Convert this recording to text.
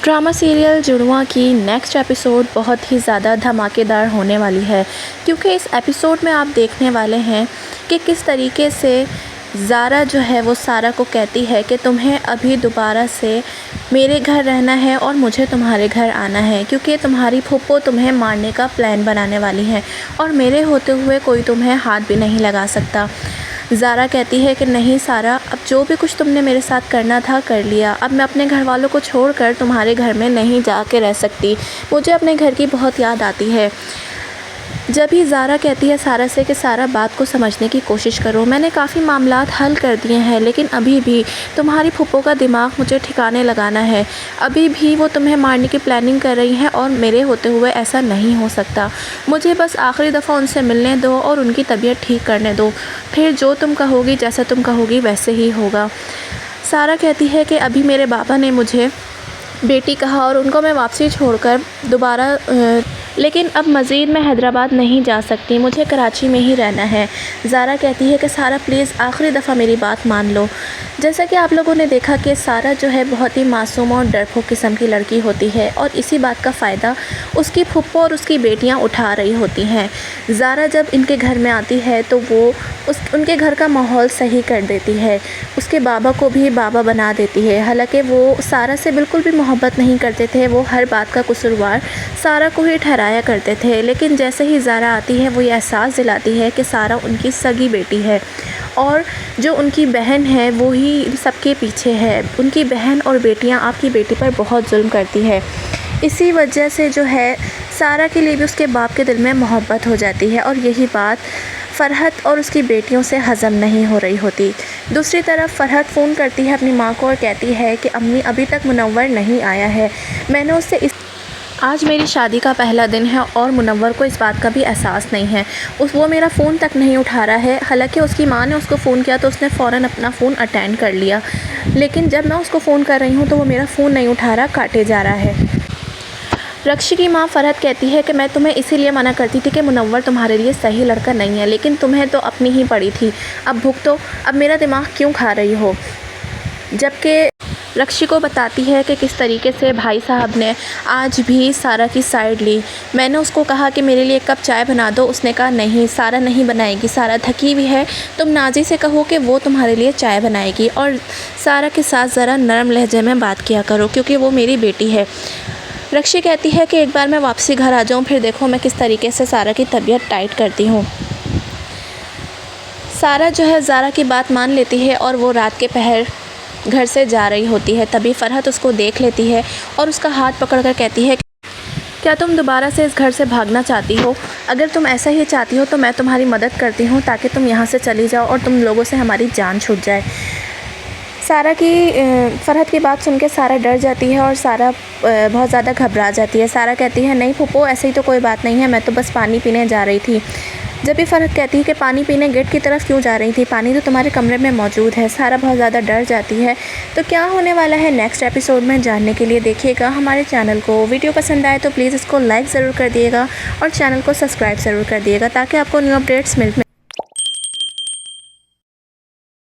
Drama serial जुड़वा की next episode बहुत ही ज़्यादा धमाकेदार होने वाली है, क्योंकि इस एपिसोड में आप देखने वाले हैं कि किस तरीके से ज़ारा जो है वो सारा को कहती है कि तुम्हें अभी दोबारा से मेरे घर रहना है और मुझे तुम्हारे घर आना है, क्योंकि तुम्हारी फूफो तुम्हें मारने का प्लान बनाने वाली है और मेरे होते हुए कोई तुम्हें हाथ भी नहीं लगा सकता। ज़ारा कहती है कि नहीं सारा, अब जो भी कुछ तुमने मेरे साथ करना था कर लिया। अब मैं अपने घर वालों को छोड़कर तुम्हारे घर में नहीं जा के रह सकती। मुझे अपने घर की बहुत याद आती है। जब ही ज़ारा कहती है सारा से कि सारा बात को समझने की कोशिश करो, मैंने काफ़ी मामलात हल कर दिए हैं, लेकिन अभी भी तुम्हारी फूफो का दिमाग मुझे ठिकाने लगाना है। अभी भी वो तुम्हें मारने की प्लानिंग कर रही हैं और मेरे होते हुए ऐसा नहीं हो सकता। मुझे बस आखिरी दफ़ा उनसे मिलने दो और उनकी तबीयत ठीक करने दो, फिर जो तुम कहोगी, जैसा तुम कहोगी वैसे ही होगा। सारा कहती है कि अभी मेरे बाबा ने मुझे बेटी कहा और उनको मैं वापसी छोड़कर दोबारा लेकिन अब मज़ीद मैं हैदराबाद नहीं जा सकती, मुझे कराची में ही रहना है। ज़ारा कहती है कि सारा प्लीज़ आखिरी दफ़ा मेरी बात मान लो। जैसा कि आप लोगों ने देखा कि सारा जो है बहुत ही मासूम और डरपोक किस्म की लड़की होती है और इसी बात का फ़ायदा उसकी फूफो और उसकी बेटियां उठा रही होती हैं। ज़ारा जब इनके घर में आती है तो वो उनके घर का माहौल सही कर देती है, उसके बाबा को भी बाबा बना देती है। हालांकि वो सारा से बिल्कुल भी मोहब्बत नहीं करते थे, वो हर बात का कसूरवार सारा को ही ठहराया करते थे। लेकिन जैसे ही ज़ारा आती है वो ये एहसास दिलाती है कि सारा उनकी सगी बेटी है और जो उनकी बहन है वो ही सबके पीछे है। उनकी बहन और बेटियां आपकी बेटी पर बहुत जुल्म करती है। इसी वजह से जो है सारा के लिए भी उसके बाप के दिल में मोहब्बत हो जाती है और यही बात फ़रहत और उसकी बेटियों से हज़म नहीं हो रही होती। दूसरी तरफ फ़रहत फ़ोन करती है अपनी माँ को और कहती है कि अम्मी अभी तक मुनव्वर नहीं आया है। मैंने उससे आज मेरी शादी का पहला दिन है और मुनव्वर को इस बात का भी एहसास नहीं है। वो मेरा फ़ोन तक नहीं उठा रहा है। हालांकि उसकी माँ ने उसको फ़ोन किया तो उसने फ़ौरन अपना फ़ोन अटेंड कर लिया, लेकिन जब मैं उसको फ़ोन कर रही हूँ तो वो मेरा फ़ोन नहीं उठा रहा, काटे जा रहा है। रक्षी की माँ फ़रहत कहती है कि मैं तुम्हें इसीलिए मना करती थी कि मुनव्वर तुम्हारे लिए सही लड़का नहीं है, लेकिन तुम्हें तो अपनी ही पड़ी थी। अब भुगतो, अब मेरा दिमाग क्यों खा रही हो। जबकि रक्षी को बताती है कि किस तरीके से भाई साहब ने आज भी सारा की साइड ली। मैंने उसको कहा कि मेरे लिए एक कप चाय बना दो, उसने कहा नहीं सारा नहीं बनाएगी, सारा थकी हुई है, तुम नाजी से कहो कि वो तुम्हारे लिए चाय बनाएगी और सारा के साथ ज़रा नरम लहजे में बात किया करो, क्योंकि वो मेरी बेटी है। रक्षी कहती है कि एक बार मैं वापसी घर आ जाऊँ, फिर देखो मैं किस तरीके से सारा की तबीयत टाइट करती हूँ। सारा जो है ज़ारा की बात मान लेती है और वो रात के पहर घर से जा रही होती है। तभी फ़रहत उसको देख लेती है और उसका हाथ पकड़कर कहती है, क्या तुम दोबारा से इस घर से भागना चाहती हो? अगर तुम ऐसा ही चाहती हो तो मैं तुम्हारी मदद करती हूँ ताकि तुम यहाँ से चली जाओ और तुम लोगों से हमारी जान छूट जाए। सारा की फ़रहत की बात सुन के सारा डर जाती है और सारा बहुत ज़्यादा घबरा जाती है। सारा कहती है नहीं फूफो, ऐसे ही तो कोई बात नहीं है, मैं तो बस पानी पीने जा रही थी। जब भी फ़रहत कहती है कि पानी पीने गेट की तरफ क्यों जा रही थी, पानी तो तुम्हारे कमरे में मौजूद है। सारा बहुत ज़्यादा डर जाती है। तो क्या होने वाला है नेक्स्ट एपिसोड में जानने के लिए देखिएगा हमारे चैनल को। वीडियो पसंद आए तो प्लीज़ इसको लाइक ज़रूर कर दिएगा और चैनल को सब्सक्राइब ज़रूर कर दिएगा ताकि आपको न्यू अपडेट्स मिल